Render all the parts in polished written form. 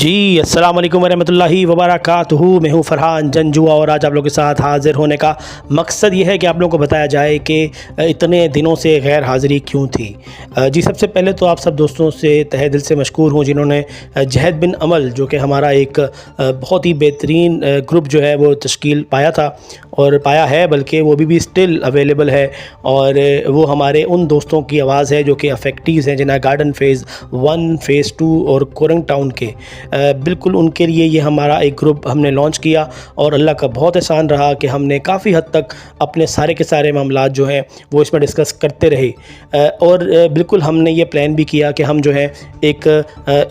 जी, अस्सलाम वालेकुम वरहमतुल्लाहि वबरकातुहू। मैं हूँ फ़रहान जंजुआ और आज आप लोगों के साथ हाज़िर होने का मकसद ये है कि आप लोगों को बताया जाए कि इतने दिनों से गैर हाज़िरी क्यों थी। जी, सबसे पहले तो आप सब दोस्तों से तहे दिल से मशकूर हूँ जिन्होंने जहद बिन अमल जो कि हमारा एक बहुत ही बेहतरीन ग्रुप जो है वो तश्कील पाया था और पाया है, बल्कि वो भी स्टिल अवेलेबल है। और वो हमारे उन दोस्तों की आवाज़ है जो कि अफेक्टीज़ हैं, जिन्हें गार्डन फ़ेज़ 1, फ़ेज़ 2 और कोरंग टाउन के बिल्कुल उनके लिए ये हमारा एक ग्रुप हमने लॉन्च किया और अल्लाह का बहुत एहसान रहा कि हमने काफ़ी हद तक अपने सारे के सारे मामलात जो हैं वो इसमें डिस्कस करते रहे। और बिल्कुल हमने ये प्लान भी किया कि हम जो है एक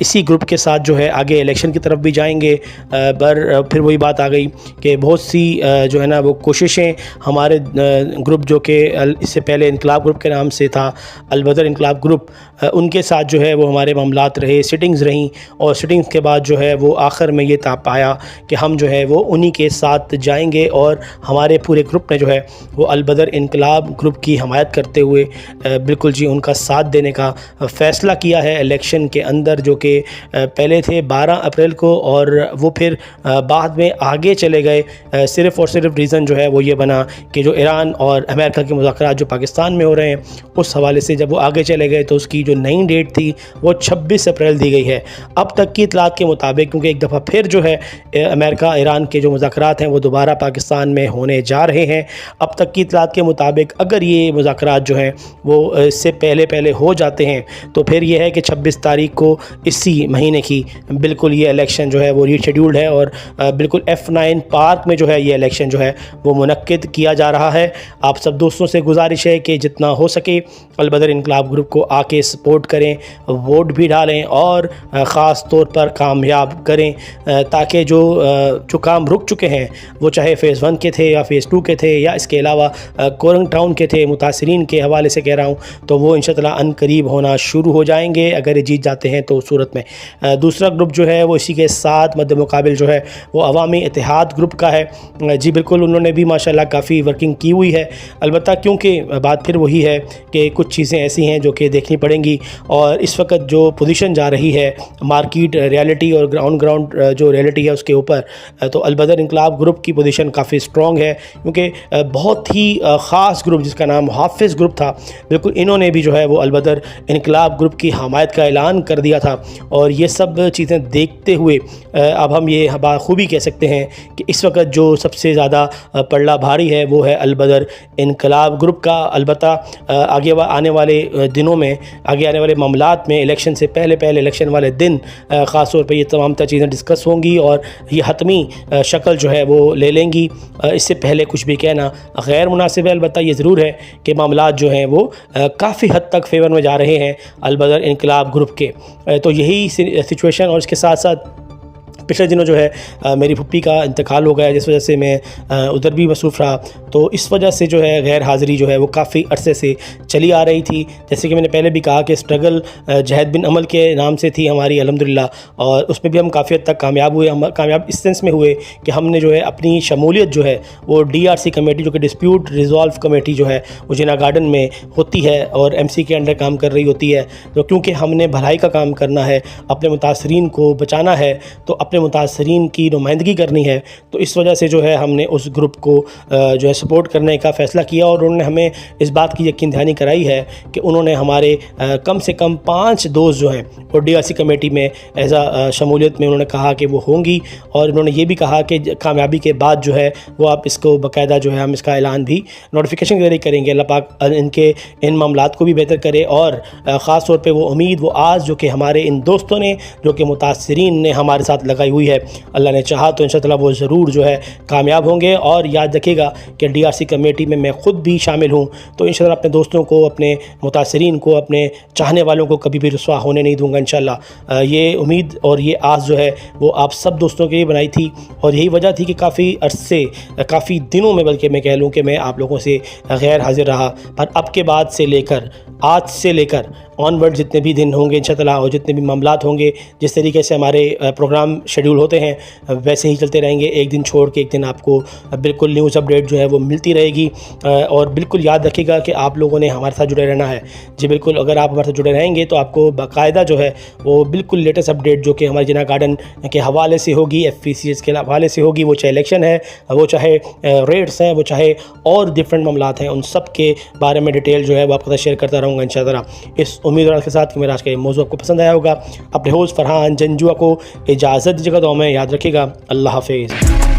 इसी ग्रुप के साथ जो है आगे इलेक्शन की तरफ भी जाएंगे। पर फिर वही बात आ गई कि बहुत सी जो है ना वो कोशिशें हमारे ग्रुप जो कि इससे पहले इनकलाब ग्रुप के नाम से था, अलबदर इनकलाब ग्रुप, उनके साथ जो है वो हमारे मामलात रहे, सिटिंग्स रहीं और सिटिंग्स के बाद जो है वो आखिर में ये ताप आया कि हम जो है वो उन्हीं के साथ जाएंगे। और हमारे पूरे ग्रुप ने जो है वो अलबदर इनकलाब ग्रुप की हमायत करते हुए बिल्कुल जी उनका साथ देने का फ़ैसला किया है इलेक्शन के अंदर, जो कि पहले थे 12 अप्रैल को और वो फिर बाद में आगे चले गए। सिर्फ़ और सिर्फ रीज़न जो है वो ये बना कि जो ईरान और अमेरिका के मुज़ाकरात जो पाकिस्तान में हो रहे हैं उस हवाले से जब वो आगे चले गए तो उसकी जो नई डेट थी वो 26 अप्रैल दी गई है। अब तक की इतलात के मुताबिक, क्योंकि एक दफ़ा फिर जो है अमेरिका ईरान के जो मुज़ाकरात हैं वो दोबारा पाकिस्तान में होने जा रहे हैं। अब तक की इतलात के मुताबिक अगर ये मुज़ाकरात जो हैं वो इससे पहले हो जाते हैं तो फिर ये है कि 26 तारीख को इसी महीने की बिल्कुल ये इलेक्शन जो है वो रीशेड्यूल्ड है और बिल्कुल F9 पार्क में जो है ये इलेक्शन जो है वो मुनक्किद किया जा रहा है। आप सब दोस्तों से गुजारिश है कि जितना हो सके अलबदर इनकलाब ग्रुप को आके सपोर्ट करें, वोट भी डालें और ख़ास तौर पर कामयाब करें, ताकि जो काम रुक चुके हैं वो चाहे फ़ेज़ 1 के थे या फ़ेज़ 2 के थे या इसके अलावा कोरंग टाउन के थे, मुतासिरीन के हवाले से कह रहा हूँ, तो वो इंशाअल्लाह अनकरीब होना शुरू हो जाएंगे अगर ये जीत जाते हैं तो उस सूरत में। दूसरा ग्रुप जो है वो इसी के साथ मद्दे मुकाबिल जो है वो अवामी इत्तेहाद ग्रुप का है। जी बिल्कुल, उन्होंने भी माशाल्लाह काफ़ी वर्किंग की हुई है। अलबत्ता क्योंकि बात फिर वही है कि कुछ चीज़ें ऐसी हैं जो कि देखनी पड़ेंगी और इस वक्त जो पोजीशन जा रही है मार्केट रियलिटी और ग्राउंड जो रियलिटी है उसके ऊपर, तो अलबदर इनकलाब ग्रुप की पोजीशन काफ़ी स्ट्रॉन्ग है, क्योंकि बहुत ही ख़ास ग्रुप जिसका नाम हाफिज़ ग्रुप था, बिल्कुल इन्होंने भी जो है वो अलबदर इनकलाब ग्रुप की हमायत का ऐलान कर दिया था। और ये सब चीज़ें देखते हुए अब हम ये बाखूबी कह सकते हैं कि इस वक्त जो सबसे ज़्यादा पल्ला भारी है वो है अलबदर इनकलाब ग्रुप का। अलबत्ता आगे आने वाले दिनों में, आगे आने वाले मामलात में इलेक्शन से पहले इलेक्शन वाले दिन ख़ास तौर पे ये तमाम चीज़ें डिस्कस होंगी और ये हतमी शक्ल जो है वो ले लेंगी। इससे पहले कुछ भी कहना गैर मुनासिब है। अलबत्ता ये ज़रूर है कि मामलात जो हैं वो काफ़ी हद तक फेवर में जा रहे हैं अलबदर इनकलाब ग्रुप के। तो यही सिचुएशन, और इसके साथ साथ पिछले दिनों जो है मेरी फुप्पी का इंतकाल हो गया, जिस वजह से मैं उधर भी मसरूफ़ रहा, तो इस वजह से जो है गैर हाज़िरी जो है वो काफ़ी अरसे से चली आ रही थी। जैसे कि मैंने पहले भी कहा कि स्ट्रगल जहद बिन अमल के नाम से थी हमारी अल्हम्दुलिल्लाह, और उसमें भी हम काफ़ी हद तक कामयाब हुए। हम कामयाब इस सेंस में हुए कि हमने जो है अपनी शमूलियत जो है वो DRC कमेटी, जो कि डिस्प्यूट रिजॉल्व कमेटी जो है वो जिना गार्डन में होती है और MC के अंडर काम कर रही होती है, तो क्योंकि हमने भलाई का काम करना है, अपने मुतासरीन को बचाना है, तो अपने मुतासरीन की नुमाइंदगी करनी है, तो इस वजह से जो है हमने उस ग्रुप को जो है सपोर्ट करने का फ़ैसला किया। और उन्होंने हमें इस बात की यकीन दहानी कराई है कि उन्होंने हमारे कम से कम 5 दोस्त जो हैं वो DRC कमेटी में एज आ शमूलियत में उन्होंने कहा कि वो होंगी। और उन्होंने ये भी कहा कि कामयाबी के बाद जो है वो आप इसको बाकायदा जो है हम इसका ऐलान भी नोटिफिकेशन के ज़रिए करेंगे। अल्लाह पाक इनके इन मामलात को भी बेहतर करे और ख़ास तौर पर वो उम्मीद, वो आस जो कि हमारे इन दोस्तों ने, जो कि मुतासरीन ने हमारे साथ लगाई हुई है, अल्लाह ने चाहा तो इंशाअल्लाह वो ज़रूर जो है कामयाब होंगे। और याद रखिएगा कि DRC कमेटी में मैं ख़ुद भी शामिल हूँ, तो इंशाअल्लाह अपने दोस्तों को, अपने मुतासरीन को, अपने चाहने वालों को कभी भी रुस्वा होने नहीं दूँगा इंशाअल्लाह। ये उम्मीद और ये आस जो है वो आप सब दोस्तों के लिए बनाई थी और यही वजह थी कि काफ़ी अरसे, काफ़ी दिनों में बल्कि मैं कह लूँ कि मैं आप लोगों से गैर हाज़िर रहा। पर अब के बाद से लेकर, आज से लेकर ऑनवर्ड जितने भी दिन होंगे इंशाअल्लाह, और जितने भी मामलात होंगे, जिस तरीके से हमारे प्रोग्राम शेड्यूल होते हैं वैसे ही चलते रहेंगे। एक दिन छोड़ के एक दिन आपको बिल्कुल न्यूज़ अपडेट जो है वो मिलती रहेगी। और बिल्कुल याद रखिएगा कि आप लोगों ने हमारे साथ जुड़े रहना है। जी बिल्कुल, अगर आप हमारे साथ जुड़े रहेंगे तो आपको बाकायदा जो है वो बिल्कुल लेटेस्ट अपडेट जो कि हमारे जिना गार्डन के हवाले से होगी, FPCS के हवाले से होगी, वो चाहे इलेक्शन है, वो चाहे रेट्स हैं, वो चाहे और डिफरेंट मामलात हैं, उन सब के बारे में डिटेल जो है वो आपके साथ शेयर करता रहूँगा इंशाअल्लाह। इस उम्मीद और के साथ कि मेरा आज का ये मौजूद आपको पसंद आया होगा। अपने होस्ट फरहान जंजुआ को इजाज़त दीजिएगा, तो हमें याद रखिएगा। अल्लाह हाफिज़।